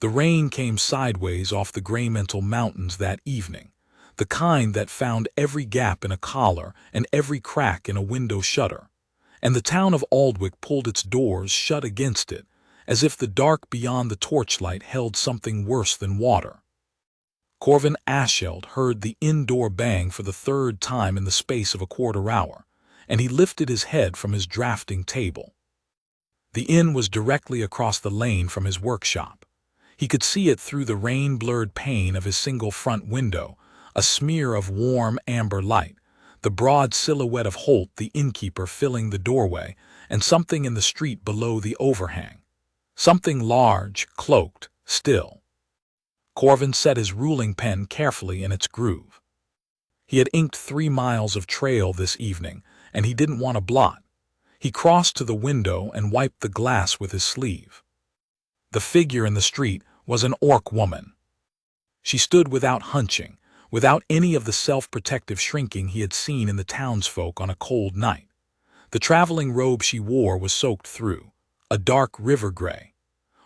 The rain came sideways off the Greymental Mountains that evening, the kind that found every gap in a collar and every crack in a window shutter, and the town of Aldwych pulled its doors shut against it, as if the dark beyond the torchlight held something worse than water. Corvin Aschelt heard the inn-door bang for the third time in the space of a quarter-hour, and he lifted his head from his drafting table. The inn was directly across the lane from his workshop. He could see it through the rain-blurred pane of his single front window, a smear of warm amber light, the broad silhouette of Holt the innkeeper filling the doorway, and something in the street below the overhang. Something large, cloaked, still. Corvin set his ruling pen carefully in its groove. He had inked 3 miles of trail this evening, and he didn't want a blot. He crossed to the window and wiped the glass with his sleeve. The figure in the street was an orc woman. She stood without hunching, without any of the self-protective shrinking he had seen in the townsfolk on a cold night. The traveling robe she wore was soaked through, a dark river gray.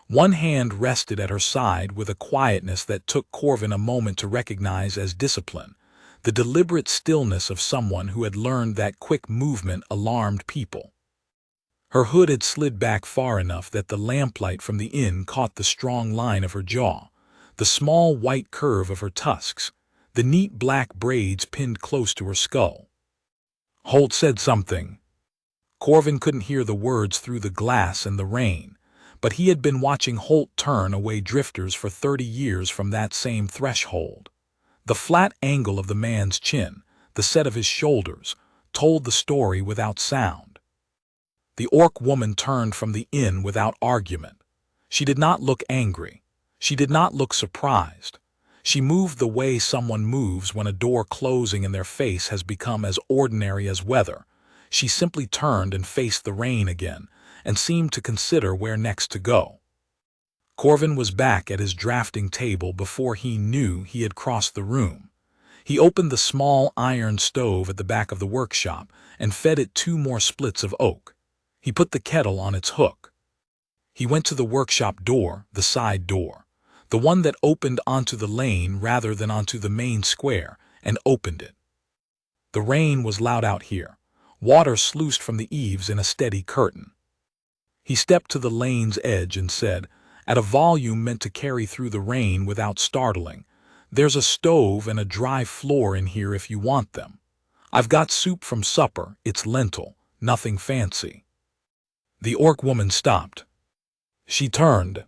One hand rested at her side with a quietness that took Corvin a moment to recognize as discipline, the deliberate stillness of someone who had learned that quick movement alarmed people. Her hood had slid back far enough that the lamplight from the inn caught the strong line of her jaw, the small white curve of her tusks, the neat black braids pinned close to her skull. Holt said something. Corvin couldn't hear the words through the glass and the rain, but he had been watching Holt turn away drifters for 30 years from that same threshold. The flat angle of the man's chin, the set of his shoulders, told the story without sound. The orc woman turned from the inn without argument. She did not look angry. She did not look surprised. She moved the way someone moves when a door closing in their face has become as ordinary as weather. She simply turned and faced the rain again, and seemed to consider where next to go. Corvin was back at his drafting table before he knew he had crossed the room. He opened the small iron stove at the back of the workshop and fed it 2 more splits of oak. He put the kettle on its hook. He went to the workshop door, the side door, the one that opened onto the lane rather than onto the main square, and opened it. The rain was loud out here. Water sluiced from the eaves in a steady curtain. He stepped to the lane's edge and said, at a volume meant to carry through the rain without startling, "There's a stove and a dry floor in here if you want them. I've got soup from supper, it's lentil, nothing fancy." The orc woman stopped. She turned.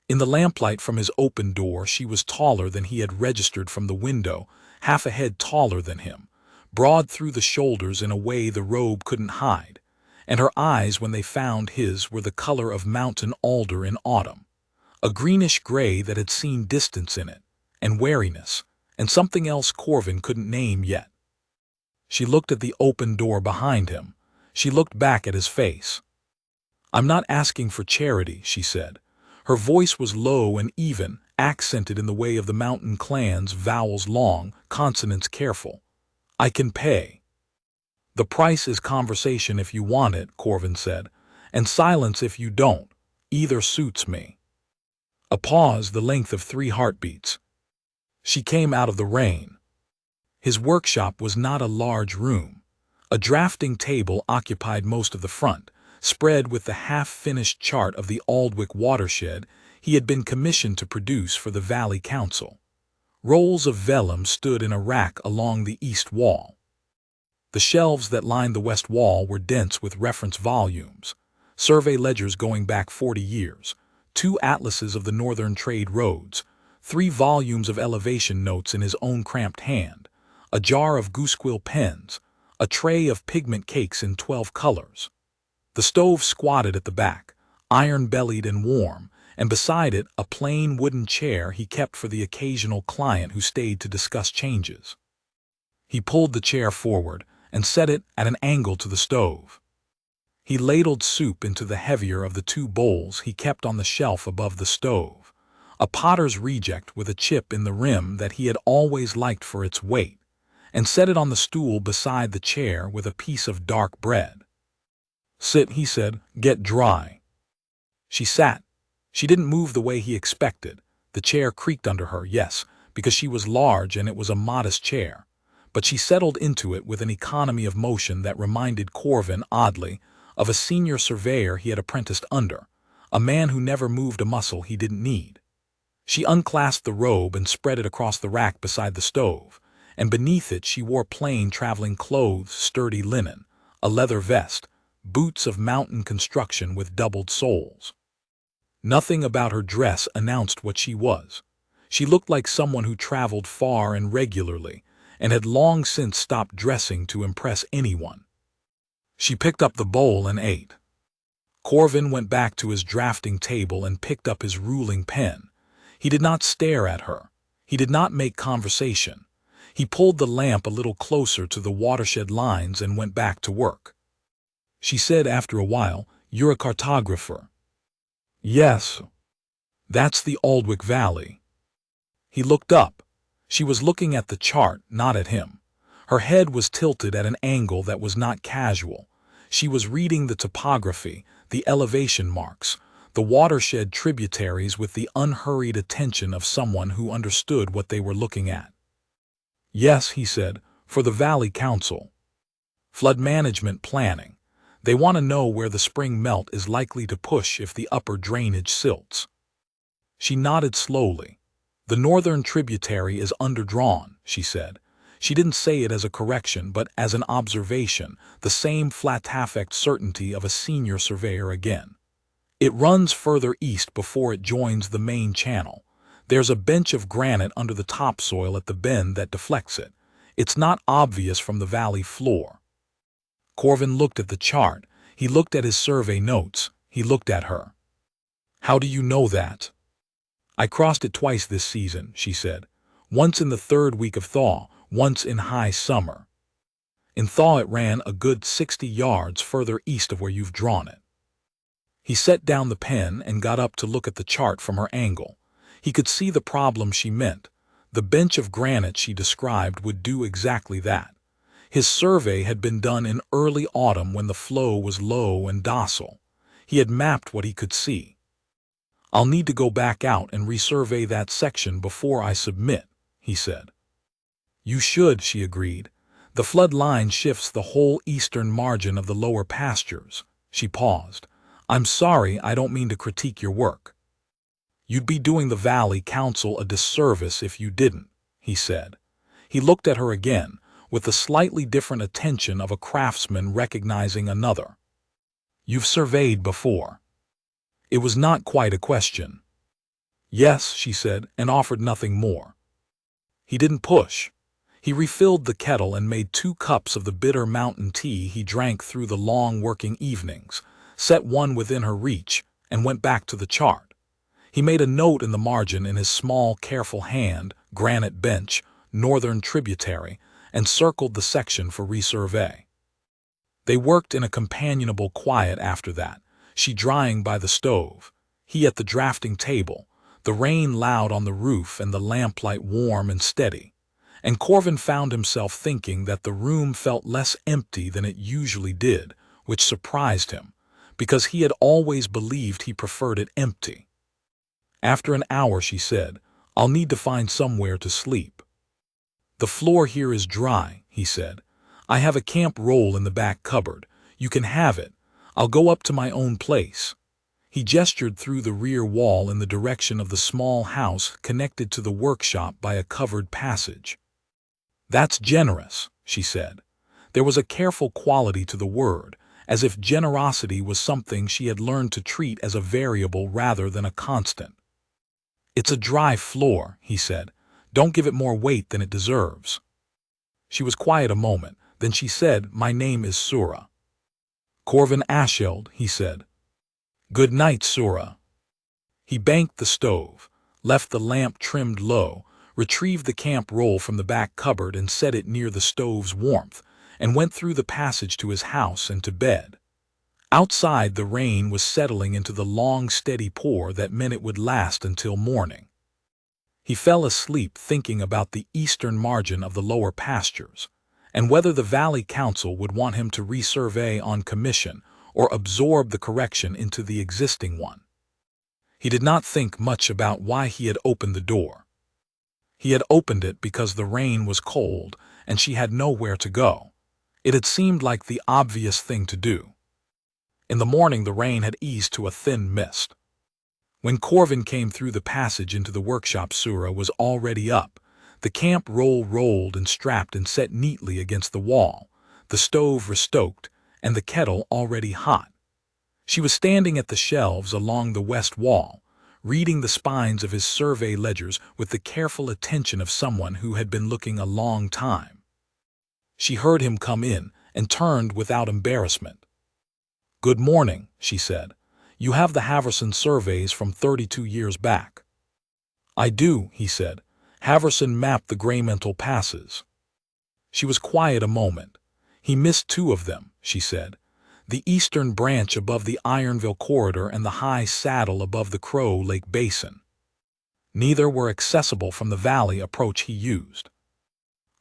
In the lamplight from his open door she was taller than he had registered from the window, half a head taller than him, broad through the shoulders in a way the robe couldn't hide, and her eyes when they found his were the color of mountain alder in autumn, a greenish-gray that had seen distance in it, and wariness, and something else Corvin couldn't name yet. She looked at the open door behind him. She looked back at his face. "I'm not asking for charity," she said. Her voice was low and even, accented in the way of the mountain clans, vowels long, consonants careful. "I can pay." "The price is conversation if you want it," Corvin said, "and silence if you don't. Either suits me." A pause the length of 3 heartbeats. She came out of the rain. His workshop was not a large room. A drafting table occupied most of the front, spread with the half-finished chart of the Aldwych watershed he had been commissioned to produce for the Valley Council. Rolls of vellum stood in a rack along the east wall. The shelves that lined the west wall were dense with reference volumes, survey ledgers going back 40 years, 2 atlases of the northern trade roads, 3 volumes of elevation notes in his own cramped hand, a jar of goosequill pens, a tray of pigment cakes in 12 colors. The stove squatted at the back, iron-bellied and warm, and beside it a plain wooden chair he kept for the occasional client who stayed to discuss changes. He pulled the chair forward and set it at an angle to the stove. He ladled soup into the heavier of the 2 bowls he kept on the shelf above the stove, a potter's reject with a chip in the rim that he had always liked for its weight, and set it on the stool beside the chair with a piece of dark bread. "Sit," he said, "get dry." She sat. She didn't move the way he expected. The chair creaked under her, yes, because she was large and it was a modest chair. But she settled into it with an economy of motion that reminded Corvin, oddly, of a senior surveyor he had apprenticed under, a man who never moved a muscle he didn't need. She unclasped the robe and spread it across the rack beside the stove, and beneath it she wore plain traveling clothes, sturdy linen, a leather vest, boots of mountain construction with doubled soles. Nothing about her dress announced what she was. She looked like someone who traveled far and regularly, and had long since stopped dressing to impress anyone. She picked up the bowl and ate. Corvin went back to his drafting table and picked up his ruling pen. He did not stare at her. He did not make conversation. He pulled the lamp a little closer to the watershed lines and went back to work. She said after a while, "You're a cartographer." "Yes. That's the Aldwych Valley." He looked up. She was looking at the chart, not at him. Her head was tilted at an angle that was not casual. She was reading the topography, the elevation marks, the watershed tributaries with the unhurried attention of someone who understood what they were looking at. "Yes," he said, "for the Valley Council. Flood management planning. They want to know where the spring melt is likely to push if the upper drainage silts." She nodded slowly. "The northern tributary is underdrawn," she said. She didn't say it as a correction, but as an observation, the same flat-affect certainty of a senior surveyor again. "It runs further east before it joins the main channel. There's a bench of granite under the topsoil at the bend that deflects it. It's not obvious from the valley floor." Corvin looked at the chart. He looked at his survey notes. He looked at her. "How do you know that?" "I crossed it twice this season," she said. "Once in the third week of thaw, once in high summer. In thaw it ran a good 60 yards further east of where you've drawn it." He set down the pen and got up to look at the chart from her angle. He could see the problem she meant. The bench of granite she described would do exactly that. His survey had been done in early autumn when the flow was low and docile. He had mapped what he could see. "I'll need to go back out and resurvey that section before I submit," he said. "You should," she agreed. "The flood line shifts the whole eastern margin of the lower pastures." She paused. "I'm sorry, I don't mean to critique your work." "You'd be doing the Valley Council a disservice if you didn't," he said. He looked at her again, with the slightly different attention of a craftsman recognizing another. "You've surveyed before." It was not quite a question. "Yes," she said, and offered nothing more. He didn't push. He refilled the kettle and made 2 cups of the bitter mountain tea he drank through the long working evenings, set one within her reach, and went back to the chart. He made a note in the margin in his small, careful hand, granite bench, northern tributary, and circled the section for resurvey. They worked in a companionable quiet after that, she drying by the stove, he at the drafting table, the rain loud on the roof and the lamplight warm and steady. And Corvin found himself thinking that the room felt less empty than it usually did, which surprised him, because he had always believed he preferred it empty. After an hour she said, "I'll need to find somewhere to sleep." "The floor here is dry," he said. "I have a camp roll in the back cupboard. You can have it. I'll go up to my own place." He gestured through the rear wall in the direction of the small house connected to the workshop by a covered passage. "That's generous," she said. There was a careful quality to the word, as if generosity was something she had learned to treat as a variable rather than a constant. "It's a dry floor," he said. "Don't give it more weight than it deserves." She was quiet a moment, then she said, "My name is Sura." "Corvin Asheld," he said. "Good night, Sura." He banked the stove, left the lamp trimmed low, retrieved the camp roll from the back cupboard and set it near the stove's warmth, and went through the passage to his house and to bed. Outside, the rain was settling into the long, steady pour that meant it would last until morning. He fell asleep thinking about the eastern margin of the lower pastures, and whether the Valley Council would want him to resurvey on commission or absorb the correction into the existing one. He did not think much about why he had opened the door. He had opened it because the rain was cold and she had nowhere to go. It had seemed like the obvious thing to do. In the morning the rain had eased to a thin mist. When Corvin came through the passage into the workshop, Sura was already up. The camp roll rolled and strapped and set neatly against the wall, the stove restoked, and the kettle already hot. She was standing at the shelves along the west wall, reading the spines of his survey ledgers with the careful attention of someone who had been looking a long time. She heard him come in and turned without embarrassment. "Good morning," she said. "You have the Haverson surveys from 32 years back." "I do," he said. "Haverson mapped the Greymental passes." She was quiet a moment. "He missed two of them," she said. "The eastern branch above the Ironville corridor and the high saddle above the Crow Lake Basin. Neither were accessible from the valley approach he used."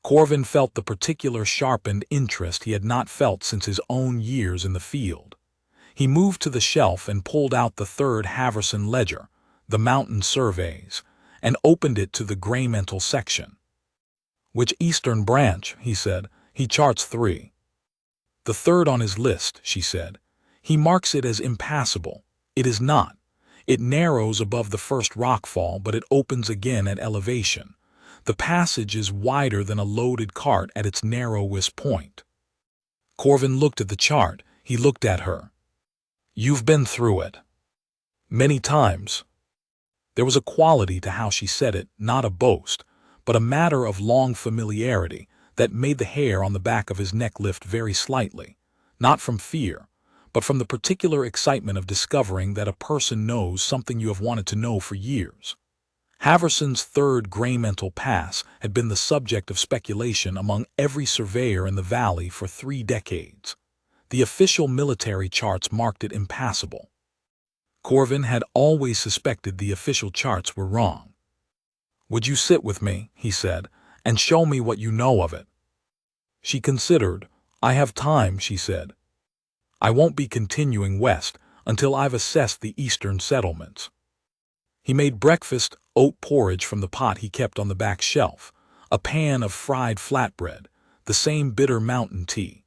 Corvin felt the particular sharpened interest he had not felt since his own years in the field. He moved to the shelf and pulled out the third Haverson ledger, the mountain surveys, and opened it to the Greymental section. "Which eastern branch?" he said. "He charts 3. "The third on his list," she said. "He marks it as impassable. It is not. It narrows above the first rockfall, but it opens again at elevation. The passage is wider than a loaded cart at its narrowest point." Corvin looked at the chart. He looked at her. "You've been through it." "Many times." There was a quality to how she said it, not a boast, but a matter of long familiarity that made the hair on the back of his neck lift very slightly, not from fear, but from the particular excitement of discovering that a person knows something you have wanted to know for years. Haverson's third Greymental Pass had been the subject of speculation among every surveyor in the valley for 3 decades. The official military charts marked it impassable. Corvin had always suspected the official charts were wrong. "Would you sit with me," he said, "and show me what you know of it?" She considered. "I have time," she said. "I won't be continuing west until I've assessed the eastern settlements." He made breakfast, oat porridge from the pot he kept on the back shelf, a pan of fried flatbread, the same bitter mountain tea.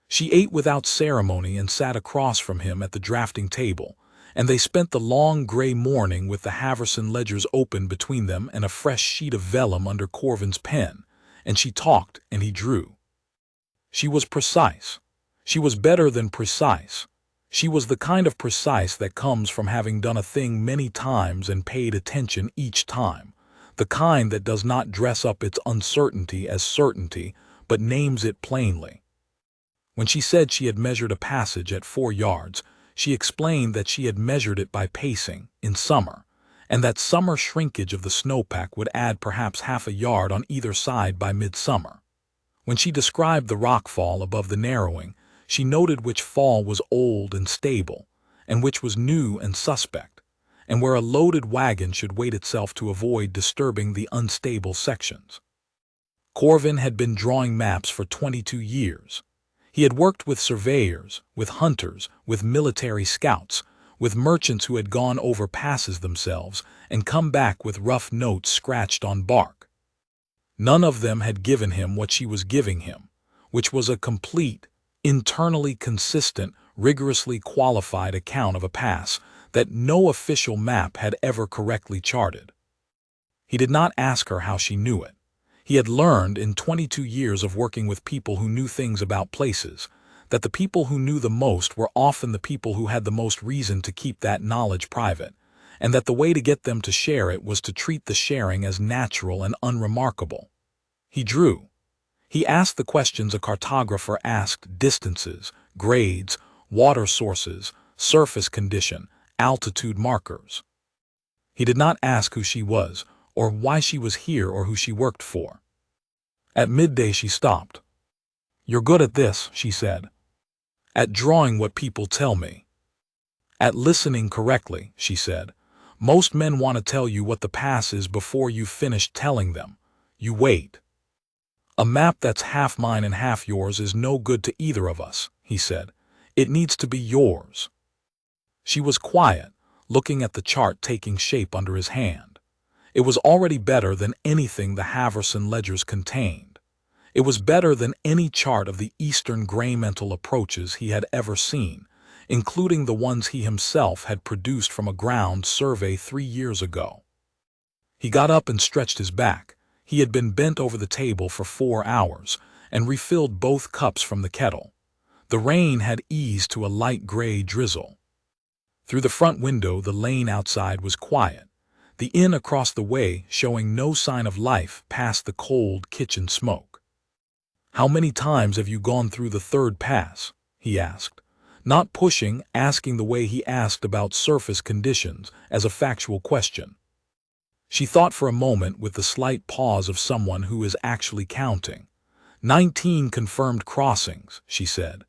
She ate without ceremony and sat across from him at the drafting table, and they spent the long gray morning with the Haverson ledgers open between them and a fresh sheet of vellum under Corvin's pen, and she talked and he drew. She was precise. She was better than precise. She was the kind of precise that comes from having done a thing many times and paid attention each time, the kind that does not dress up its uncertainty as certainty, but names it plainly. When she said she had measured a passage at 4 yards, she explained that she had measured it by pacing, in summer, and that summer shrinkage of the snowpack would add perhaps half a yard on either side by midsummer. When she described the rockfall above the narrowing, she noted which fall was old and stable, and which was new and suspect, and where a loaded wagon should weight itself to avoid disturbing the unstable sections. Corvin had been drawing maps for 22 years. He had worked with surveyors, with hunters, with military scouts, with merchants who had gone over passes themselves and come back with rough notes scratched on bark. None of them had given him what she was giving him, which was a complete, internally consistent, rigorously qualified account of a pass that no official map had ever correctly charted. He did not ask her how she knew it. He had learned in 22 years of working with people who knew things about places, that the people who knew the most were often the people who had the most reason to keep that knowledge private, and that the way to get them to share it was to treat the sharing as natural and unremarkable. He drew. He asked the questions a cartographer asked: distances, grades, water sources, surface condition, altitude markers. He did not ask who she was, or why she was here, or who she worked for. At midday she stopped. "You're good at this," she said. "At drawing what people tell me." "At listening correctly," she said. "Most men want to tell you what the pass is before you've finished telling them. You wait." "A map that's half mine and half yours is no good to either of us," he said. "It needs to be yours." She was quiet, looking at the chart taking shape under his hand. It was already better than anything the Haverson ledgers contained. It was better than any chart of the Eastern Graymental approaches he had ever seen, including the ones he himself had produced from a ground survey 3 years ago. He got up and stretched his back. He had been bent over the table for 4 hours and refilled both cups from the kettle. The rain had eased to a light gray drizzle. Through the front window, the lane outside was quiet, the inn across the way showing no sign of life past the cold kitchen smoke. "How many times have you gone through the third pass?" he asked, not pushing, asking the way he asked about surface conditions as a factual question. She thought for a moment with the slight pause of someone who is actually counting. 19 confirmed crossings, she said.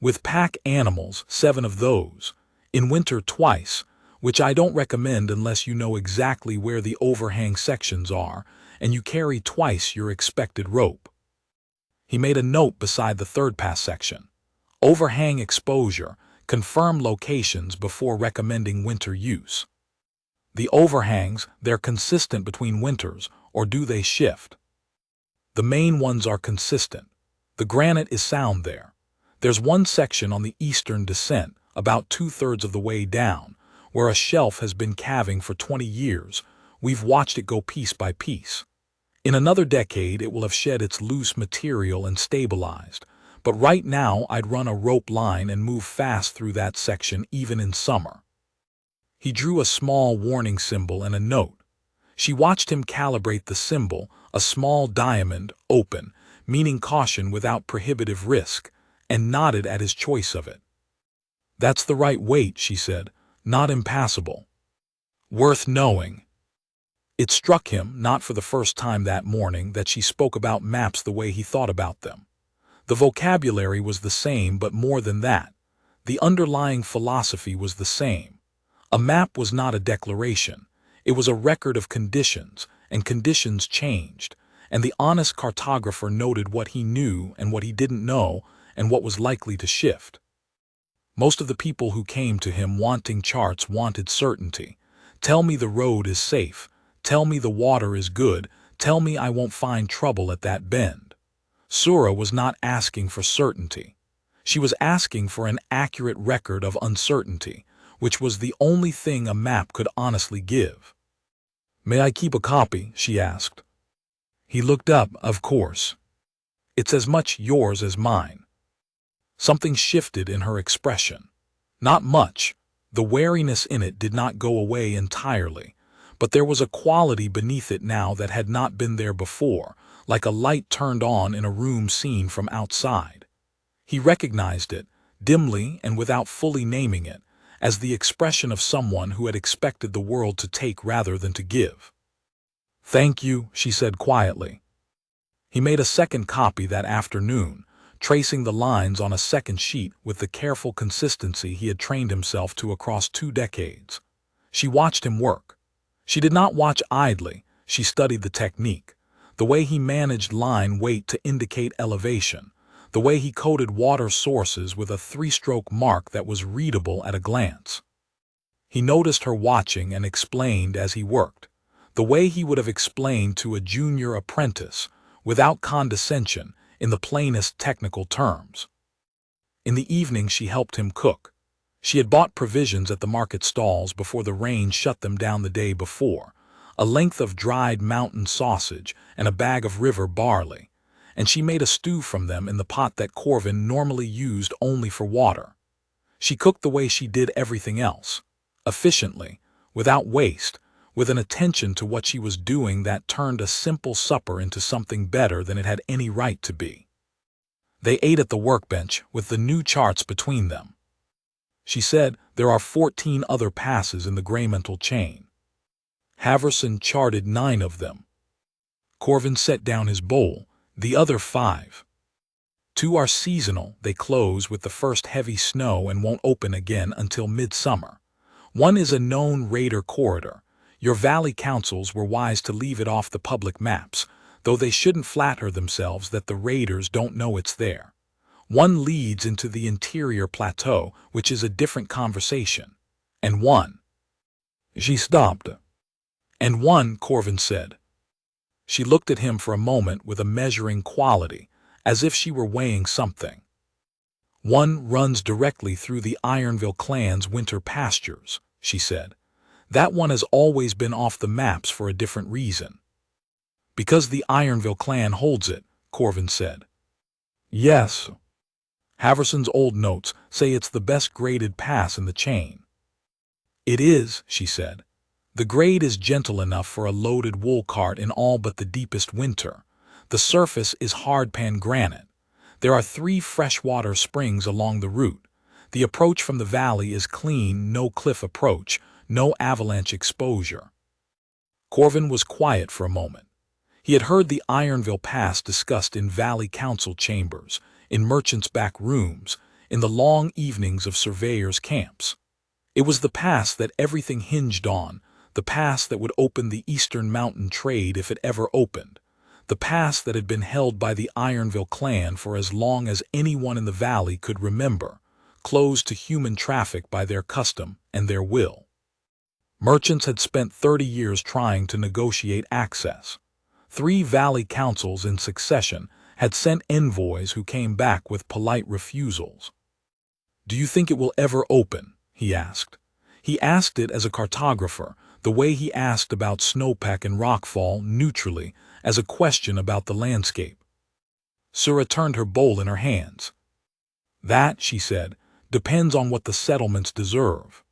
With pack animals, 7 of those. In winter twice, which I don't recommend unless you know exactly where the overhang sections are, and you carry twice your expected rope. He made a note beside the third pass section. Overhang exposure, confirm locations before recommending winter use. The overhangs, they're consistent between winters, or do they shift? The main ones are consistent. The granite is sound there. There's one section on the eastern descent, about 2/3 of the way down, where a shelf has been calving for 20 years. We've watched it go piece by piece. In another decade, it will have shed its loose material and stabilized. But right now, I'd run a rope line and move fast through that section even in summer. He drew a small warning symbol and a note. She watched him calibrate the symbol, a small diamond, open, meaning caution without prohibitive risk, and nodded at his choice of it. "That's the right weight," she said, "not impassable. Worth knowing." It struck him, not for the first time that morning, that she spoke about maps the way he thought about them. The vocabulary was the same, but more than that, the underlying philosophy was the same. A map was not a declaration. It was a record of conditions, and conditions changed, and the honest cartographer noted what he knew and what he didn't know and what was likely to shift. Most of the people who came to him wanting charts wanted certainty. Tell me the road is safe. Tell me the water is good. Tell me I won't find trouble at that bend. Sura was not asking for certainty. She was asking for an accurate record of uncertainty, which was the only thing a map could honestly give. "May I keep a copy?" she asked. He looked up. "Of course. It's as much yours as mine." Something shifted in her expression. Not much. The wariness in it did not go away entirely, but there was a quality beneath it now that had not been there before, like a light turned on in a room seen from outside. He recognized it, dimly and without fully naming it, as the expression of someone who had expected the world to take rather than to give. "Thank you," she said quietly. He made a second copy that afternoon, tracing the lines on a second sheet with the careful consistency he had trained himself to across 2 decades. She watched him work. She did not watch idly, she studied the technique, the way he managed line weight to indicate elevation, the way he coded water sources with a 3-stroke mark that was readable at a glance. He noticed her watching and explained as he worked, the way he would have explained to a junior apprentice, without condescension, in the plainest technical terms. In the evening she helped him cook. She had bought provisions at the market stalls before the rain shut them down the day before, a length of dried mountain sausage and a bag of river barley, and she made a stew from them in the pot that Corvin normally used only for water. She cooked the way she did everything else, efficiently, without waste, with an attention to what she was doing that turned a simple supper into something better than it had any right to be. They ate at the workbench with the new charts between them. She said, "There are 14 other passes in the Graymental chain. Haverson charted 9 of them." Corvin set down his bowl. "The other 5. 2 are seasonal, they close with the first heavy snow and won't open again until midsummer. 1 is a known raider corridor. Your valley councils were wise to leave it off the public maps, though they shouldn't flatter themselves that the raiders don't know it's there. 1 leads into the interior plateau, which is a different conversation. And 1 She stopped. And one, Corvin said. She looked at him for a moment with a measuring quality, as if she were weighing something. One runs directly through the Ironville clan's winter pastures, she said. That one has always been off the maps for a different reason. Because the Ironville clan holds it, Corvin said. Yes. Haverson's old notes say it's the best graded pass in the chain. It is, she said. The grade is gentle enough for a loaded wool cart in all but the deepest winter. The surface is hardpan granite. There are 3 freshwater springs along the route. The approach from the valley is clean, no cliff approach, no avalanche exposure. Corvin was quiet for a moment. He had heard the Ironville Pass discussed in valley council chambers, in merchants' back rooms, in the long evenings of surveyors' camps. It was the pass that everything hinged on, the pass that would open the eastern mountain trade if it ever opened, the pass that had been held by the Ironville clan for as long as anyone in the valley could remember, closed to human traffic by their custom and their will. Merchants had spent 30 years trying to negotiate access. 3 valley councils in succession had sent envoys who came back with polite refusals. "Do you think it will ever open?" he asked. He asked it as a cartographer, the way he asked about snowpack and rockfall neutrally, as a question about the landscape. Sura turned her bowl in her hands. "That," she said, "depends on what the settlements deserve."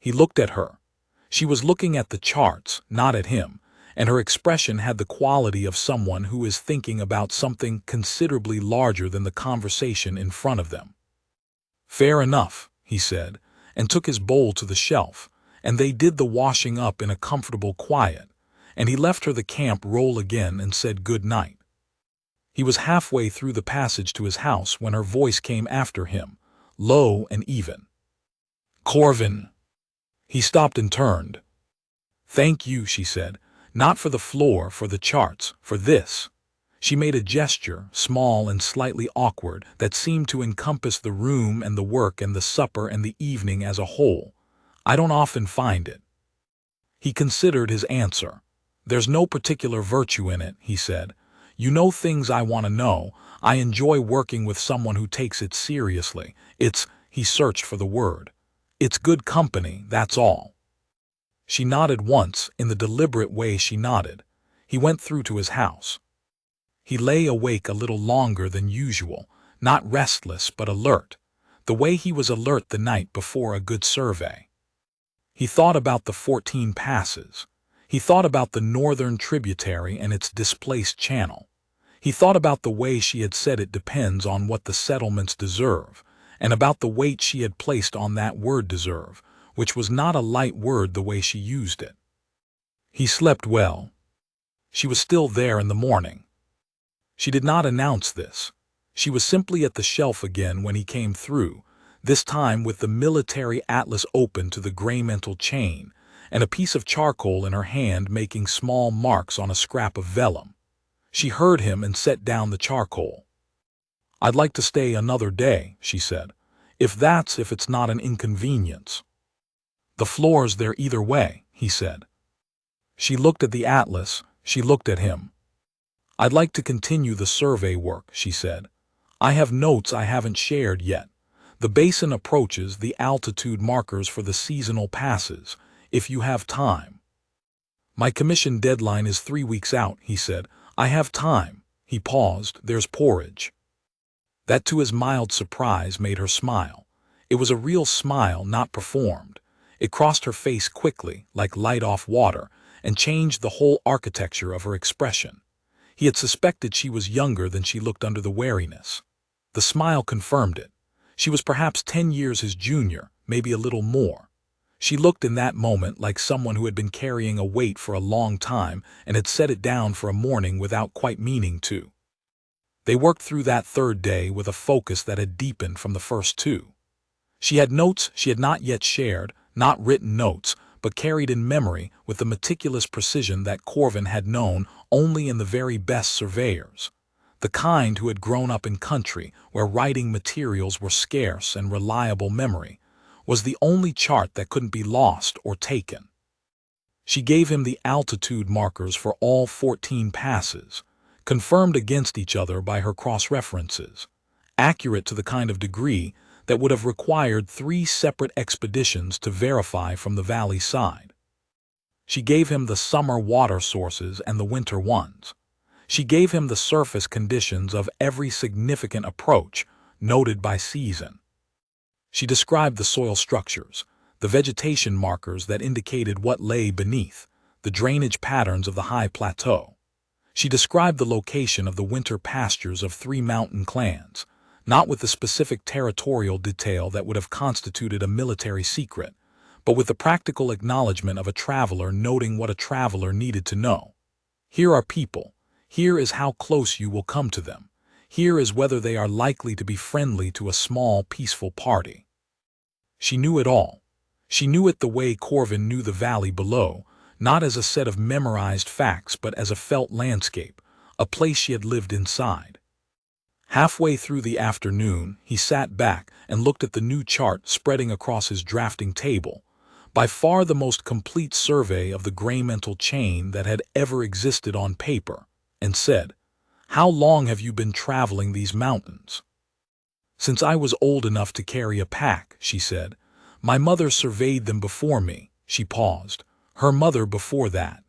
He looked at her. She was looking at the charts, not at him, and her expression had the quality of someone who is thinking about something considerably larger than the conversation in front of them. "Fair enough," he said, and took his bowl to the shelf, and they did the washing up in a comfortable quiet, and he left her the camp roll again and said good night. He was halfway through the passage to his house when her voice came after him, low and even. "Corvin." He stopped and turned. "Thank you," she said, "not for the floor, for the charts, for this." She made a gesture, small and slightly awkward, that seemed to encompass the room and the work and the supper and the evening as a whole. "I don't often find it." He considered his answer. "There's no particular virtue in it," he said. "You know things I want to know. I enjoy working with someone who takes it seriously. He searched for the word. "It's good company, that's all." She nodded once, in the deliberate way she nodded. He went through to his house. He lay awake a little longer than usual, not restless but alert, the way he was alert the night before a good survey. He thought about the 14 passes. He thought about the northern tributary and its displaced channel. He thought about the way she had said it depends on what the settlements deserve, and about the weight she had placed on that word deserve, which was not a light word the way she used it. He slept well. She was still there in the morning. She did not announce this. She was simply at the shelf again when he came through, this time with the military atlas open to the Graymental chain, and a piece of charcoal in her hand making small marks on a scrap of vellum. She heard him and set down the charcoal. "I'd like to stay another day," she said, if it's not an inconvenience." "The floor's there either way," he said. She looked at the atlas, she looked at him. "I'd like to continue the survey work," she said. "I have notes I haven't shared yet. The basin approaches, the altitude markers for the seasonal passes, if you have time." "My commission deadline is 3 weeks out," he said. "I have time." He paused. "There's porridge." That, to his mild surprise, made her smile. It was a real smile, not performed. It crossed her face quickly, like light off water, and changed the whole architecture of her expression. He had suspected she was younger than she looked under the wariness. The smile confirmed it. She was perhaps 10 years his junior, maybe a little more. She looked in that moment like someone who had been carrying a weight for a long time and had set it down for a morning without quite meaning to. They worked through that 3rd day with a focus that had deepened from the first 2. She had notes she had not yet shared, not written notes, but carried in memory with the meticulous precision that Corvin had known only in the very best surveyors, the kind who had grown up in country where writing materials were scarce and reliable memory was the only chart that couldn't be lost or taken. She gave him the altitude markers for all 14 passes, confirmed against each other by her cross-references, accurate to the kind of degree that would have required 3 separate expeditions to verify from the valley side. She gave him the summer water sources and the winter ones. She gave him the surface conditions of every significant approach, noted by season. She described the soil structures, the vegetation markers that indicated what lay beneath, the drainage patterns of the high plateau. She described the location of the winter pastures of 3 mountain clans, not with the specific territorial detail that would have constituted a military secret, but with the practical acknowledgement of a traveler noting what a traveler needed to know. Here are people. Here is how close you will come to them. Here is whether they are likely to be friendly to a small, peaceful party. She knew it all. She knew it the way Corvin knew the valley below, not as a set of memorized facts but as a felt landscape, a place she had lived inside. Halfway through the afternoon, he sat back and looked at the new chart spreading across his drafting table, by far the most complete survey of the Graymental chain that had ever existed on paper, and said, "How long have you been traveling these mountains?" "Since I was old enough to carry a pack," she said. "My mother surveyed them before me." She paused. Her mother before that.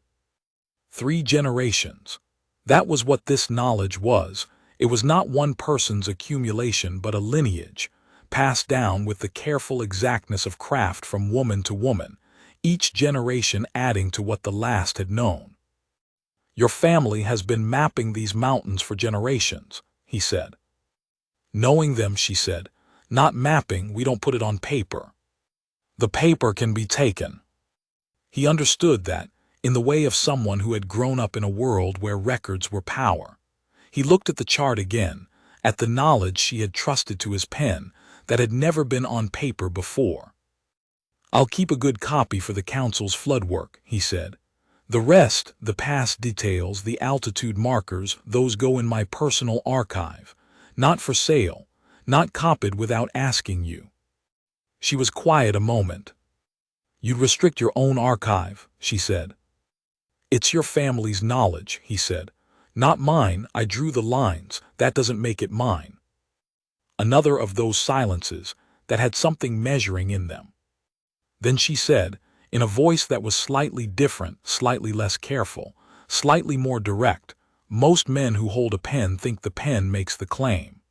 3 generations. That was what this knowledge was. It was not one person's accumulation but a lineage, passed down with the careful exactness of craft from woman to woman, each generation adding to what the last had known. "Your family has been mapping these mountains for generations," he said. "Knowing them," she said. "Not mapping, we don't put it on paper. The paper can be taken." He understood that, in the way of someone who had grown up in a world where records were power. He looked at the chart again, at the knowledge she had trusted to his pen that had never been on paper before. "I'll keep a good copy for the council's flood work," he said. "The rest, the past details, the altitude markers, those go in my personal archive. Not for sale, not copied without asking you." She was quiet a moment. "You'd restrict your own archive," she said. "It's your family's knowledge," he said. "Not mine. I drew the lines. That doesn't make it mine." Another of those silences that had something measuring in them. Then she said, in a voice that was slightly different, slightly less careful, slightly more direct, "Most men who hold a pen think the pen makes the claim.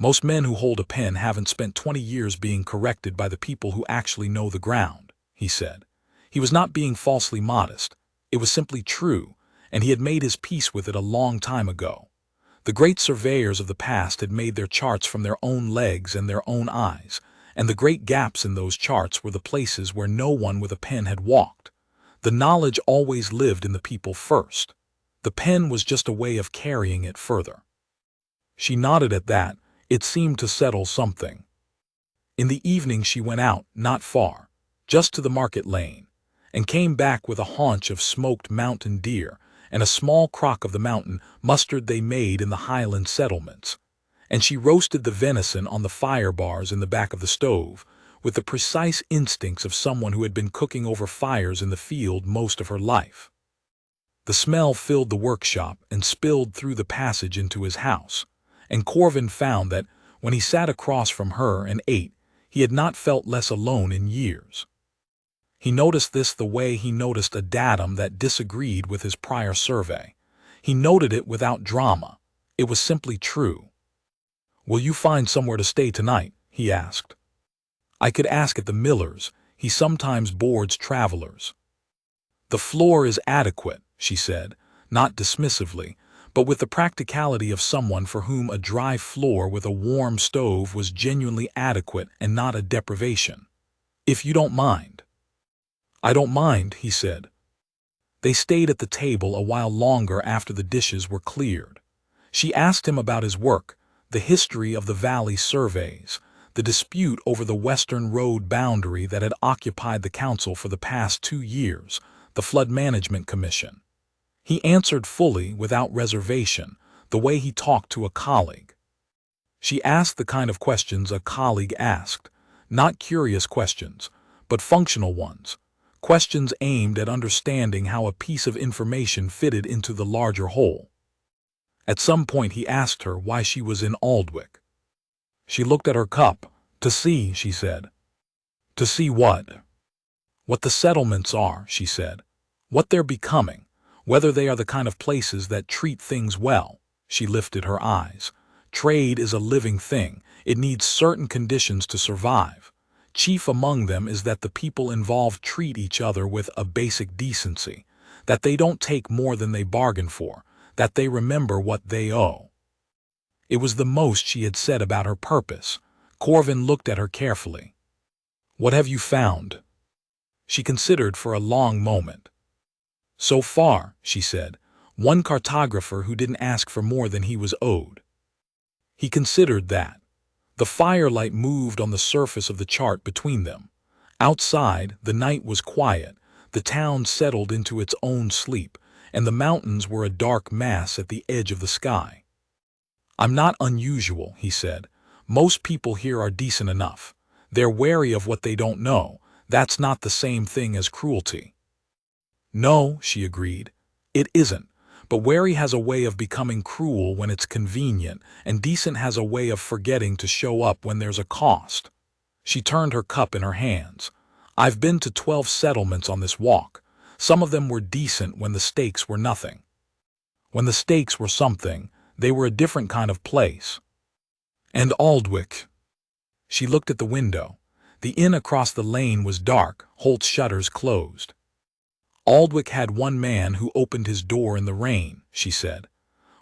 Most men who hold a pen haven't spent 20 years being corrected by the people who actually know the ground," he said. He was not being falsely modest. It was simply true, and he had made his peace with it a long time ago. The great surveyors of the past had made their charts from their own legs and their own eyes, and the great gaps in those charts were the places where no one with a pen had walked. The knowledge always lived in the people first. The pen was just a way of carrying it further. She nodded at that. It seemed to settle something. In the evening she went out, not far, just to the market lane, and came back with a haunch of smoked mountain deer and a small crock of the mountain mustard they made in the highland settlements. And she roasted the venison on the fire bars in the back of the stove, with the precise instincts of someone who had been cooking over fires in the field most of her life. The smell filled the workshop and spilled through the passage into his house, and Corvin found that, when he sat across from her and ate, he had not felt less alone in years. He noticed this the way he noticed a datum that disagreed with his prior survey. He noted it without drama. It was simply true. "Will you find somewhere to stay tonight?" he asked. "I could ask at the miller's. He sometimes boards travelers." "The floor is adequate," she said, not dismissively, but with the practicality of someone for whom a dry floor with a warm stove was genuinely adequate and not a deprivation. "If you don't mind." "I don't mind," he said. They stayed at the table a while longer after the dishes were cleared. She asked him about his work, the history of the valley surveys, the dispute over the western road boundary that had occupied the council for the past 2 years, the Flood Management Commission. He answered fully, without reservation, the way he talked to a colleague. She asked the kind of questions a colleague asked, not curious questions, but functional ones, questions aimed at understanding how a piece of information fitted into the larger whole. At some point he asked her why she was in Aldwych. She looked at her cup. "To see," she said. "To see what?" "What the settlements are," she said. "What they're becoming. Whether they are the kind of places that treat things well." She lifted her eyes. "Trade is a living thing. It needs certain conditions to survive. Chief among them is that the people involved treat each other with a basic decency, that they don't take more than they bargain for, that they remember what they owe." It was the most she had said about her purpose. Corvin looked at her carefully. "What have you found?" She considered for a long moment. "So far," she said, "one cartographer who didn't ask for more than he was owed." He considered that. The firelight moved on the surface of the chart between them. Outside, the night was quiet, the town settled into its own sleep, and the mountains were a dark mass at the edge of the sky. "I'm not unusual," he said. "Most people here are decent enough. They're wary of what they don't know. That's not the same thing as cruelty." "No," she agreed. "It isn't. But wary has a way of becoming cruel when it's convenient, and decent has a way of forgetting to show up when there's a cost." She turned her cup in her hands. "I've been to 12 settlements on this walk. Some of them were decent when the stakes were nothing. When the stakes were something, they were a different kind of place." "And Aldwych?" She looked at the window. The inn across the lane was dark, Holt's shutters closed. "Aldwych had one man who opened his door in the rain," she said.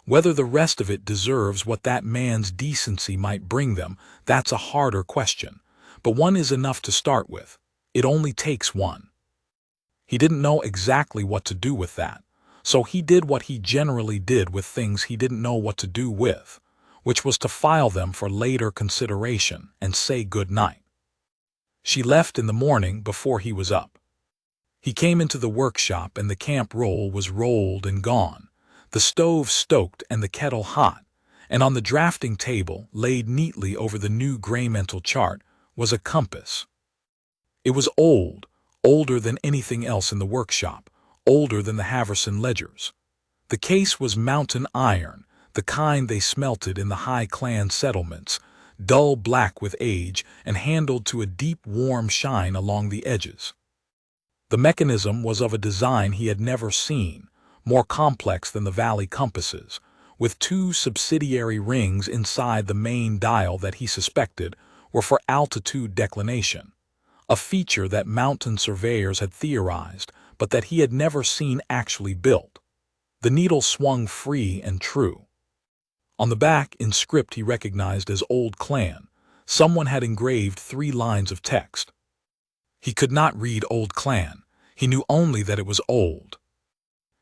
"Whether the rest of it deserves what that man's decency might bring them, that's a harder question. But one is enough to start with. It only takes one." He didn't know exactly what to do with that, so he did what he generally did with things he didn't know what to do with, which was to file them for later consideration and say good night. She left in the morning before he was up. He came into the workshop and the camp roll was rolled and gone, the stove stoked and the kettle hot, and on the drafting table, laid neatly over the new gray mental chart, was a compass. It was old, older than anything else in the workshop, older than the Haverson ledgers. The case was mountain iron, the kind they smelted in the high clan settlements, dull black with age and handled to a deep warm shine along the edges. The mechanism was of a design he had never seen, more complex than the valley compasses, with 2 subsidiary rings inside the main dial that he suspected were for altitude declination, a feature that mountain surveyors had theorized but that he had never seen actually built. The needle swung free and true. On the back, in script he recognized as Old Clan, someone had engraved 3 lines of text. He could not read Old Clan. He knew only that it was old.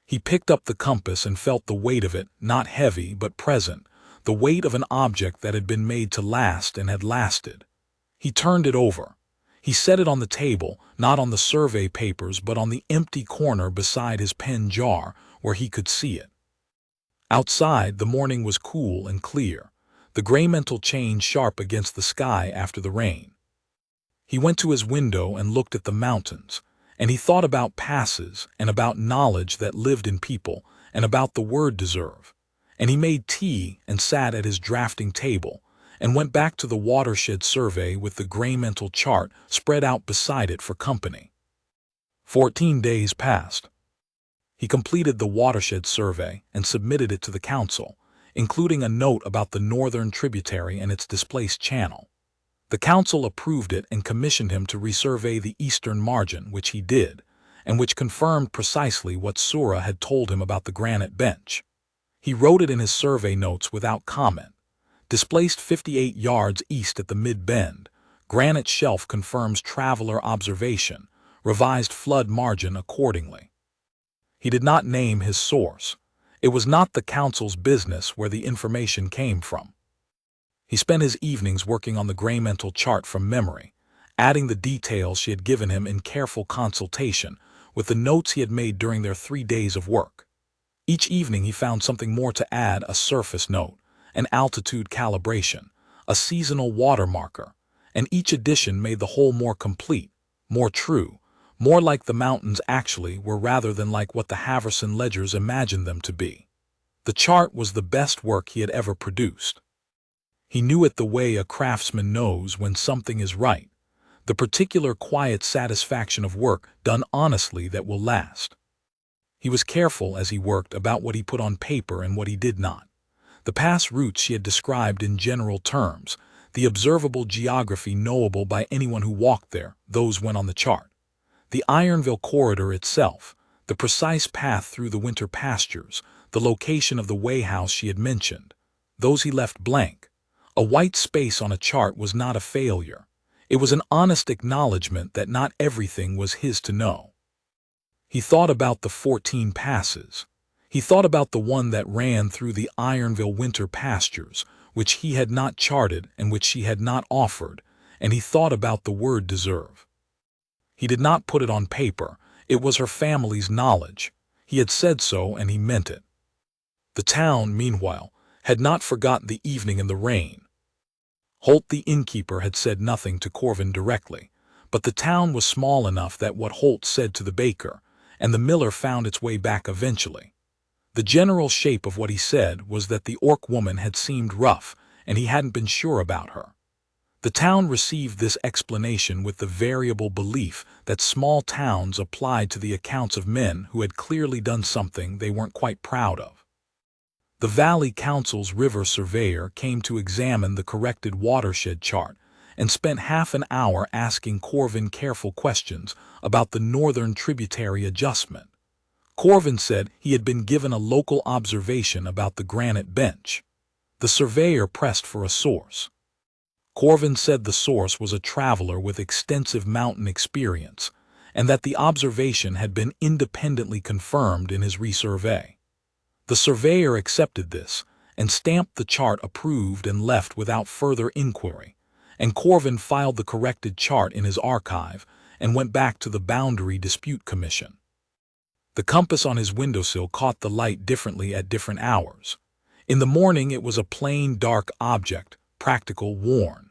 He picked up the compass and felt the weight of it, not heavy but present, the weight of an object that had been made to last and had lasted. He turned it over. He set it on the table, not on the survey papers but on the empty corner beside his pen jar where he could see it. Outside, the morning was cool and clear, the gray mental chain sharp against the sky after the rain. He went to his window and looked at the mountains, and he thought about passes and about knowledge that lived in people and about the word deserve, and he made tea and sat at his drafting table and went back to the watershed survey with the gray mental chart spread out beside it for company. 14 days passed. He completed the watershed survey and submitted it to the council, including a note about the northern tributary and its displaced channel. The council approved it and commissioned him to resurvey the eastern margin, which he did, and which confirmed precisely what Sura had told him about the granite bench. He wrote it in his survey notes without comment. Displaced 58 yards east at the mid-bend, granite shelf confirms traveler observation, revised flood margin accordingly. He did not name his source. It was not the council's business where the information came from. He spent his evenings working on the gray mental chart from memory, adding the details she had given him in careful consultation with the notes he had made during their 3 days of work. Each evening he found something more to add: a surface note, an altitude calibration, a seasonal water marker, and each addition made the whole more complete, more true, More like the mountains actually were rather than like what the Haverson ledgers imagined them to be. The chart was the best work he had ever produced. He knew it the way a craftsman knows when something is right, the particular quiet satisfaction of work done honestly that will last. He was careful as he worked about what he put on paper and what he did not. The past routes she had described in general terms, the observable geography knowable by anyone who walked there, those went on the chart. The Ironville corridor itself, the precise path through the winter pastures, the location of the way house she had mentioned, those he left blank. A white space on a chart was not a failure. It was an honest acknowledgement that not everything was his to know. He thought about the 14 passes. He thought about the one that ran through the Ironville winter pastures, which he had not charted and which she had not offered, and he thought about the word deserve. He did not put it on paper. It was her family's knowledge. He had said so, and he meant it. The town, meanwhile, had not forgotten the evening in the rain. Holt the innkeeper had said nothing to Corvin directly, but the town was small enough that what Holt said to the baker and the miller found its way back eventually. The general shape of what he said was that the orc woman had seemed rough, and he hadn't been sure about her. The town received this explanation with the variable belief that small towns applied to the accounts of men who had clearly done something they weren't quite proud of. The Valley Council's river surveyor came to examine the corrected watershed chart and spent half an hour asking Corvin careful questions about the northern tributary adjustment. Corvin said he had been given a local observation about the granite bench. The surveyor pressed for a source. Corvin said the source was a traveler with extensive mountain experience, and that the observation had been independently confirmed in his resurvey. The surveyor accepted this and stamped the chart approved and left without further inquiry, and Corvin filed the corrected chart in his archive and went back to the Boundary Dispute Commission. The compass on his windowsill caught the light differently at different hours. In the morning it was a plain dark object, practical worn.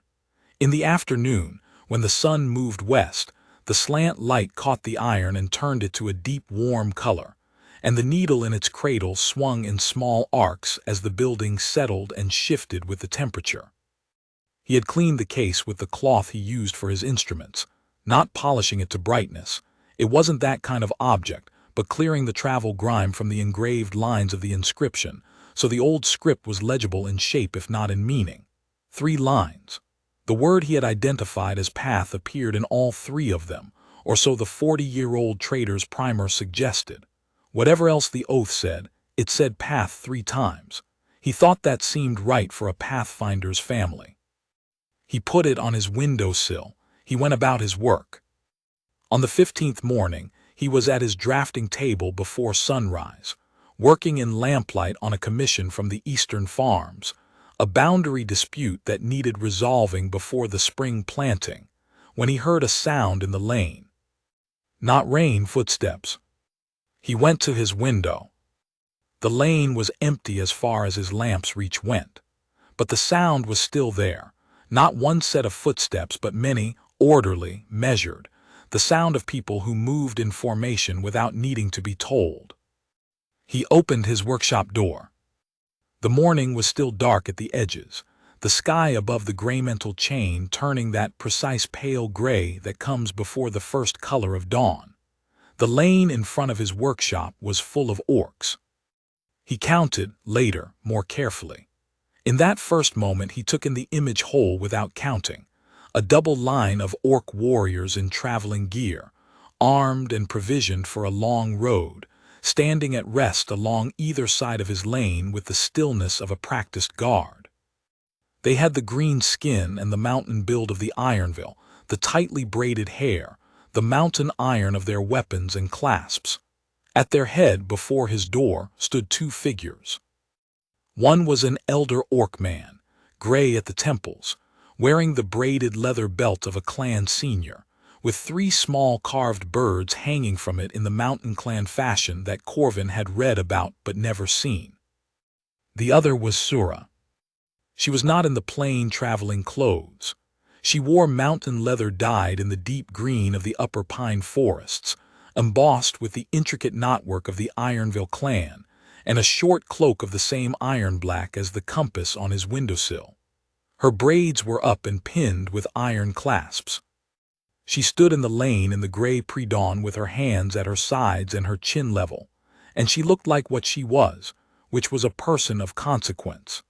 In the afternoon, when the sun moved west, the slant light caught the iron and turned it to a deep warm color, and the needle in its cradle swung in small arcs as the building settled and shifted with the temperature. He had cleaned the case with the cloth he used for his instruments, not polishing it to brightness. It wasn't that kind of object, but clearing the travel grime from the engraved lines of the inscription, so the old script was legible in shape if not in meaning. 3 lines. The word he had identified as path appeared in all 3 of them, or so the 40-year-old trader's primer suggested. Whatever else the oath said, it said path 3 times. He thought that seemed right for a pathfinder's family. He put it on his windowsill. He went about his work. On the 15th morning, he was at his drafting table before sunrise, working in lamplight on a commission from the Eastern Farms, a boundary dispute that needed resolving before the spring planting, when he heard a sound in the lane. Not rain, footsteps. He went to his window. The lane was empty as far as his lamp's reach went, but the sound was still there, not one set of footsteps but many, orderly, measured, the sound of people who moved in formation without needing to be told. He opened his workshop door. The morning was still dark at the edges, the sky above the graymental chain turning that precise pale gray that comes before the first color of dawn. The lane in front of his workshop was full of orcs. He counted, later, more carefully. In that first moment he took in the image whole without counting, a double line of orc warriors in traveling gear, armed and provisioned for a long road, standing at rest along either side of his lane with the stillness of a practiced guard. They had the green skin and the mountain build of the Ironville, the tightly braided hair, the mountain iron of their weapons and clasps. At their head, before his door, stood 2 figures. One was an elder orc man, gray at the temples, wearing the braided leather belt of a clan senior, with 3 small carved birds hanging from it in the mountain clan fashion that Corvin had read about but never seen. The other was Sura. She was not in the plain traveling clothes. She wore mountain leather dyed in the deep green of the upper pine forests, embossed with the intricate knotwork of the Ironville clan, and a short cloak of the same iron black as the compass on his windowsill. Her braids were up and pinned with iron clasps. She stood in the lane in the gray pre-dawn with her hands at her sides and her chin level, and she looked like what she was, which was a person of consequence.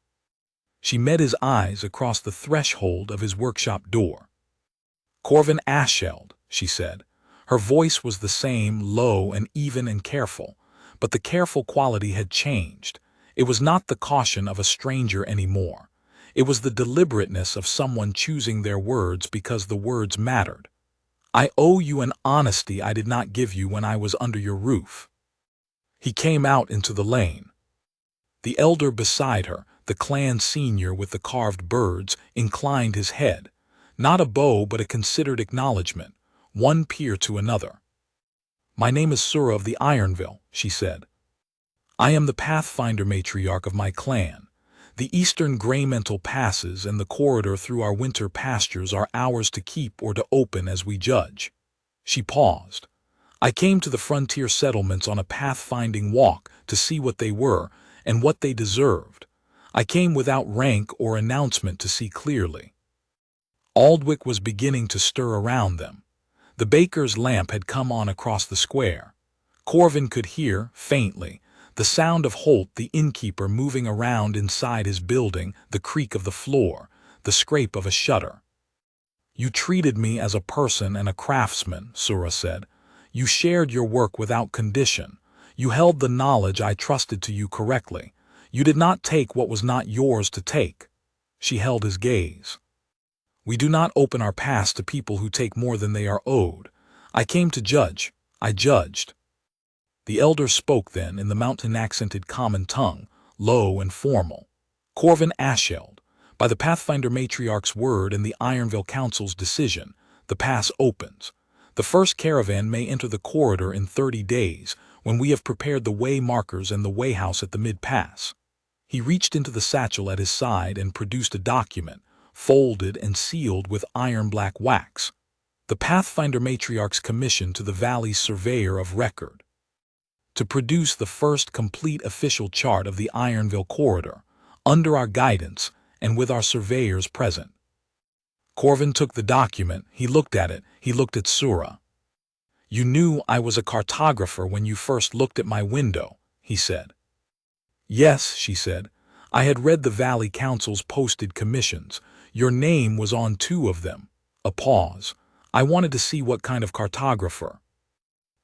She met his eyes across the threshold of his workshop door. "Corvin Ascheld," she said. Her voice was the same, low and even and careful, but the careful quality had changed. It was not the caution of a stranger anymore. It was the deliberateness of someone choosing their words because the words mattered. "I owe you an honesty I did not give you when I was under your roof." He came out into the lane. The elder beside her, the clan senior with the carved birds, inclined his head, not a bow but a considered acknowledgement, one peer to another. "My name is Sura of the Ironville," she said. "I am the Pathfinder matriarch of my clan. The eastern Greymental passes and the corridor through our winter pastures are ours to keep or to open as we judge." She paused. "I came to the frontier settlements on a pathfinding walk to see what they were and what they deserved. I came without rank or announcement to see clearly." Aldwych was beginning to stir around them. The baker's lamp had come on across the square. Corvin could hear, faintly, the sound of Holt the innkeeper moving around inside his building, the creak of the floor, the scrape of a shutter. "You treated me as a person and a craftsman," Sura said. "You shared your work without condition. You held the knowledge I trusted to you correctly. You did not take what was not yours to take." She held his gaze. "We do not open our past to people who take more than they are owed. I came to judge. I judged." The elder spoke then in the mountain-accented common tongue, low and formal. "Corvin Ascheld, by the Pathfinder matriarch's word and the Ironville Council's decision, the pass opens. The first caravan may enter the corridor in 30 days, when we have prepared the way markers and the way house at the mid-pass." He reached into the satchel at his side and produced a document, folded and sealed with iron-black wax. "The Pathfinder matriarch's commission to the Valley's surveyor of record, to produce the first complete official chart of the Ironville corridor, under our guidance and with our surveyors present." Corvin took the document, he looked at it, he looked at Sura. "You knew I was a cartographer when you first looked at my window," he said. "Yes," she said. "I had read the Valley Council's posted commissions. Your name was on 2 of them." A pause. "I wanted to see what kind of cartographer."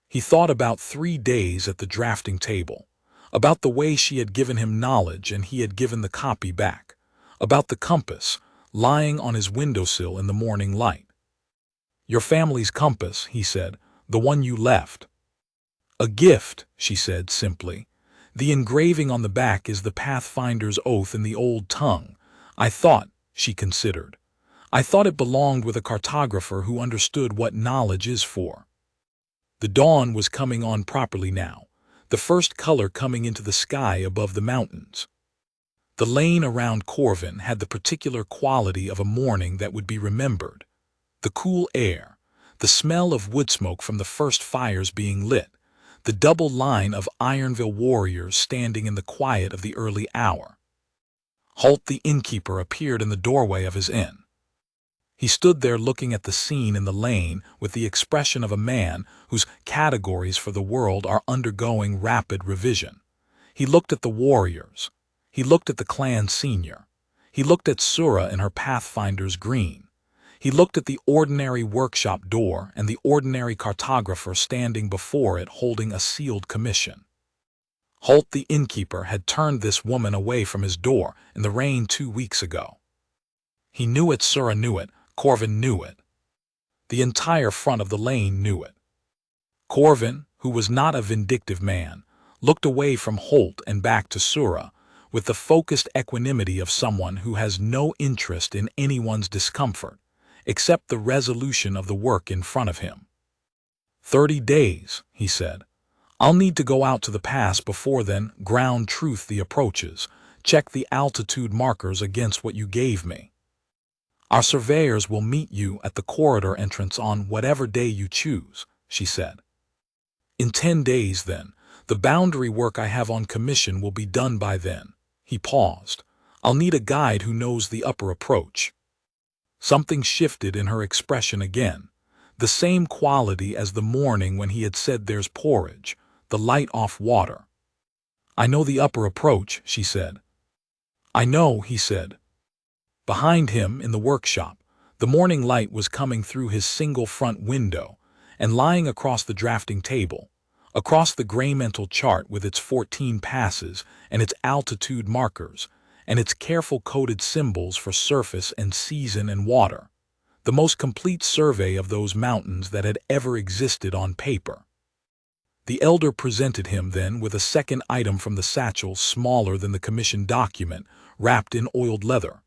He thought about 3 days at the drafting table, about the way she had given him knowledge and he had given the copy back, about the compass, lying on his windowsill in the morning light. "Your family's compass," he said, "the one you left." "A gift," she said simply. "The engraving on the back is the Pathfinder's oath in the old tongue. I thought," she considered, "I thought it belonged with a cartographer who understood what knowledge is for." The dawn was coming on properly now, the first color coming into the sky above the mountains. The lane around Corvin had the particular quality of a morning that would be remembered. The cool air, the smell of wood smoke from the first fires being lit, the double line of Ironville warriors standing in the quiet of the early hour. Holt the innkeeper appeared in the doorway of his inn. He stood there looking at the scene in the lane with the expression of a man whose categories for the world are undergoing rapid revision. He looked at the warriors. He looked at the clan senior. He looked at Sura in her Pathfinder's green. He looked at the ordinary workshop door and the ordinary cartographer standing before it holding a sealed commission. Holt the innkeeper had turned this woman away from his door in the rain 2 weeks ago. He knew it, Sura knew it, Corvin knew it. The entire front of the lane knew it. Corvin, who was not a vindictive man, looked away from Holt and back to Sura with the focused equanimity of someone who has no interest in anyone's discomfort, except the resolution of the work in front of him. 30 days, he said. "I'll need to go out to the pass before then, ground truth the approaches, check the altitude markers against what you gave me." Our surveyors will meet you at the corridor entrance on whatever day you choose, she said. In 10 days, then. The boundary work I have on commission will be done by then. He paused. I'll need a guide who knows the upper approach. Something shifted in her expression again. The same quality as the morning when he had said there's porridge, the light off water. I know the upper approach, she said. I know, he said. Behind him, in the workshop, the morning light was coming through his single front window, and lying across the drafting table, across the gray mental chart with its 14 passes and its altitude markers, and its careful coded symbols for surface and season and water, the most complete survey of those mountains that had ever existed on paper. The elder presented him then with a second item from the satchel smaller than the commission document, wrapped in oiled leather.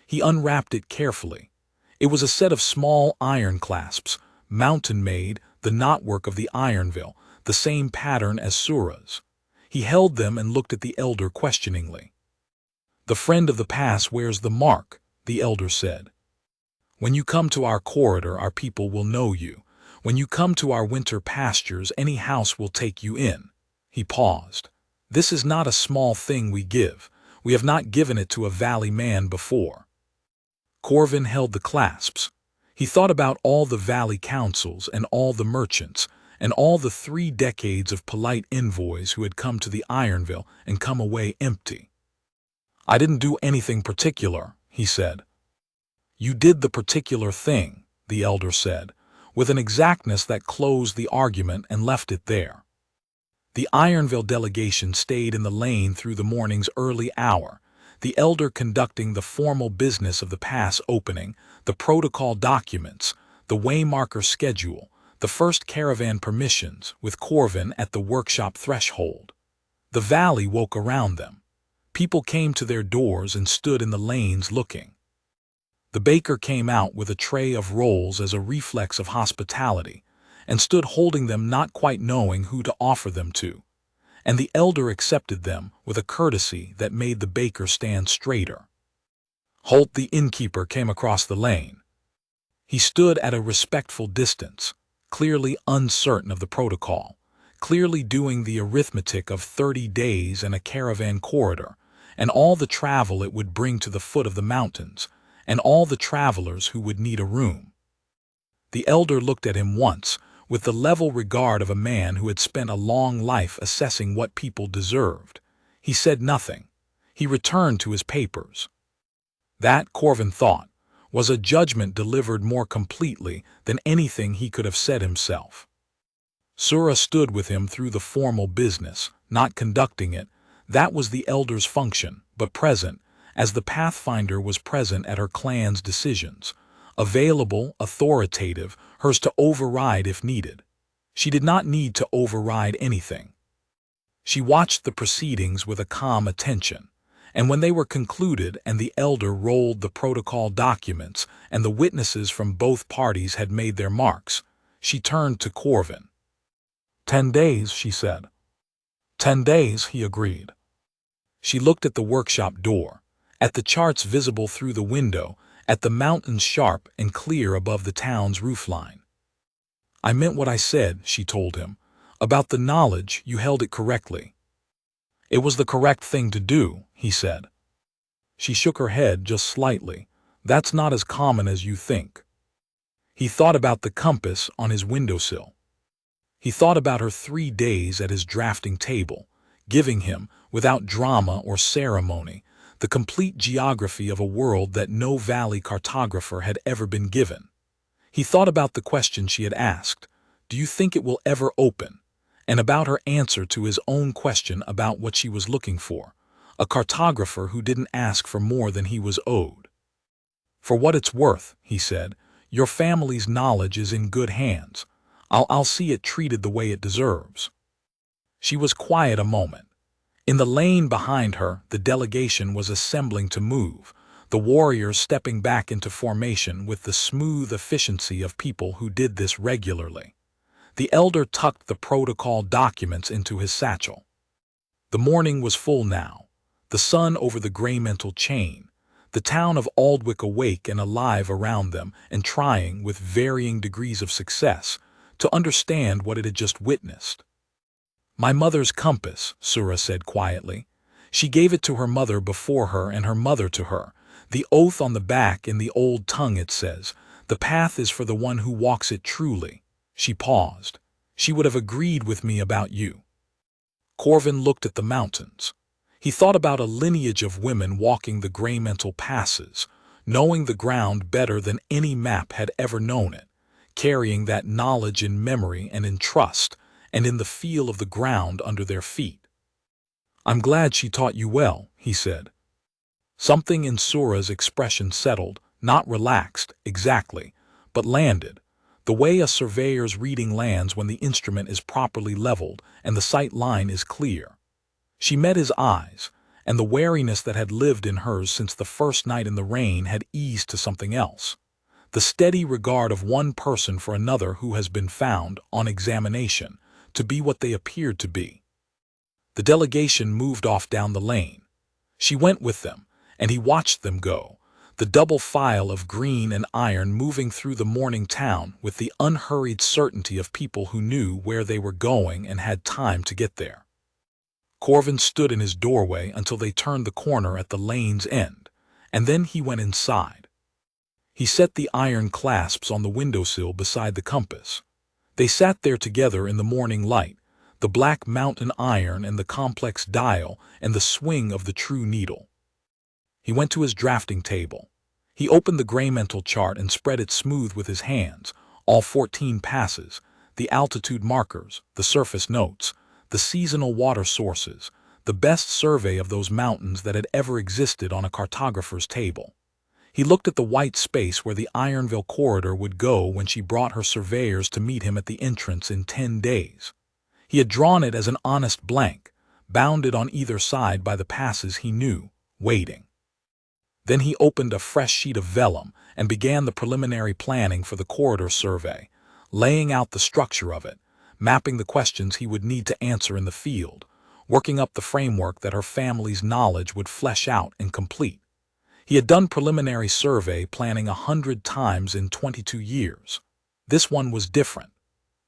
He unwrapped it carefully. It was a set of small iron clasps, mountain-made, the knotwork of the Ironville, the same pattern as Sura's. He held them and looked at the elder questioningly. The friend of the pass wears the mark, the elder said. When you come to our corridor, our people will know you. When you come to our winter pastures, any house will take you in. He paused. This is not a small thing we give. We have not given it to a valley man before. Corvin held the clasps. He thought about all the valley councils and all the merchants and all the 3 decades of polite envoys who had come to the Ironville and come away empty. I didn't do anything particular, he said. You did the particular thing, the elder said, with an exactness that closed the argument and left it there. The Ironville delegation stayed in the lane through the morning's early hour, the elder conducting the formal business of the pass opening, the protocol documents, the waymarker schedule, the first caravan permissions, with Corvin at the workshop threshold. The valley woke around them. People came to their doors and stood in the lanes looking. The baker came out with a tray of rolls as a reflex of hospitality, and stood holding them, not quite knowing who to offer them to, and the elder accepted them with a courtesy that made the baker stand straighter. Holt, the innkeeper, came across the lane. He stood at a respectful distance, clearly uncertain of the protocol, clearly doing the arithmetic of 30 days and a caravan corridor, and all the travel it would bring to the foot of the mountains, and all the travelers who would need a room. The elder looked at him once, with the level regard of a man who had spent a long life assessing what people deserved. He said nothing. He returned to his papers. That, Corvin thought, was a judgment delivered more completely than anything he could have said himself. Sura stood with him through the formal business, not conducting it. That was the elder's function, but present, as the Pathfinder was present at her clan's decisions, available, authoritative, hers to override if needed. She did not need to override anything. She watched the proceedings with a calm attention, and when they were concluded and the elder rolled the protocol documents and the witnesses from both parties had made their marks, she turned to Corvin. 10 days, she said. 10 days, he agreed. She looked at the workshop door, at the charts visible through the window, at the mountains sharp and clear above the town's roofline. I meant what I said, she told him. About the knowledge, you held it correctly. It was the correct thing to do, he said. She shook her head just slightly. That's not as common as you think. He thought about the compass on his windowsill. He thought about her 3 days at his drafting table, giving him, without drama or ceremony, the complete geography of a world that no valley cartographer had ever been given. He thought about the question she had asked, "Do you think it will ever open?" and about her answer to his own question about what she was looking for, a cartographer who didn't ask for more than he was owed. "For what it's worth," he said, "your family's knowledge is in good hands. I'll see it treated the way it deserves." She was quiet a moment. In the lane behind her, the delegation was assembling to move, the warriors stepping back into formation with the smooth efficiency of people who did this regularly. The elder tucked the protocol documents into his satchel. The morning was full now, the sun over the gray mental chain, the town of Aldwych awake and alive around them and trying, with varying degrees of success, to understand what it had just witnessed. "My mother's compass," Sura said quietly. "She gave it to her mother before her and her mother to her. The oath on the back in the old tongue it says, 'The path is for the one who walks it truly.'" She paused. "She would have agreed with me about you." Corvin looked at the mountains. He thought about a lineage of women walking the Greymental passes, knowing the ground better than any map had ever known it, carrying that knowledge in memory and in trust, and in the feel of the ground under their feet. "I'm glad she taught you well," he said. Something in Sura's expression settled, not relaxed, exactly, but landed, the way a surveyor's reading lands when the instrument is properly leveled and the sight line is clear. She met his eyes, and the wariness that had lived in hers since the first night in the rain had eased to something else. The steady regard of one person for another who has been found, on examination, to be what they appeared to be. The delegation moved off down the lane. She went with them, and he watched them go, the double file of green and iron moving through the morning town with the unhurried certainty of people who knew where they were going and had time to get there. Corvin stood in his doorway until they turned the corner at the lane's end, and then he went inside. He set the iron clasps on the windowsill beside the compass. They sat there together in the morning light, the black mountain iron and the complex dial and the swing of the true needle. He went to his drafting table. He opened the Greymental chart and spread it smooth with his hands, all 14 passes, the altitude markers, the surface notes, the seasonal water sources, the best survey of those mountains that had ever existed on a cartographer's table. He looked at the white space where the Ironville corridor would go when she brought her surveyors to meet him at the entrance in 10 days. He had drawn it as an honest blank, bounded on either side by the passes he knew, waiting. Then he opened a fresh sheet of vellum and began the preliminary planning for the corridor survey, laying out the structure of it, mapping the questions he would need to answer in the field, working up the framework that her family's knowledge would flesh out and complete. He had done preliminary survey planning 100 times in 22 years. This one was different.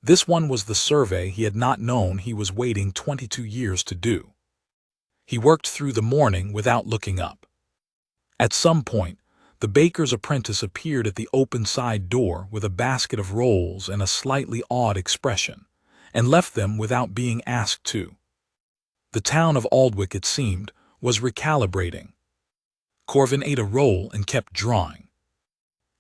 This one was the survey he had not known he was waiting 22 years to do. He worked through the morning without looking up. At some point, the baker's apprentice appeared at the open side door with a basket of rolls and a slightly awed expression, and left them without being asked to. The town of Aldwych, it seemed, was recalibrating. Corvin ate a roll and kept drawing.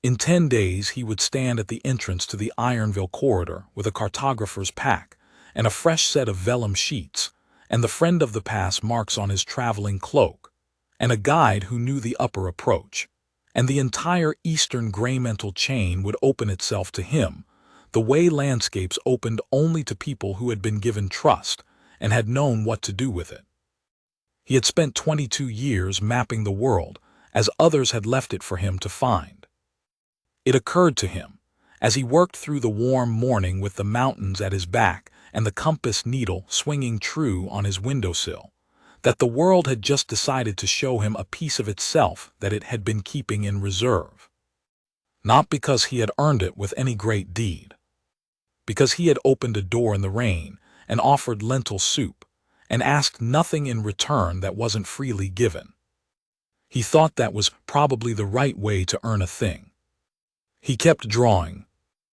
In 10 days he would stand at the entrance to the Ironville corridor with a cartographer's pack and a fresh set of vellum sheets, and the friend of the pass marks on his traveling cloak, and a guide who knew the upper approach, and the entire eastern Greymental chain would open itself to him, the way landscapes opened only to people who had been given trust and had known what to do with it. He had spent 22 years mapping the world as others had left it for him to find. It occurred to him, as he worked through the warm morning with the mountains at his back and the compass needle swinging true on his windowsill, that the world had just decided to show him a piece of itself that it had been keeping in reserve. Not because he had earned it with any great deed. Because he had opened a door in the rain and offered lentil soup and asked nothing in return that wasn't freely given. He thought that was probably the right way to earn a thing. He kept drawing,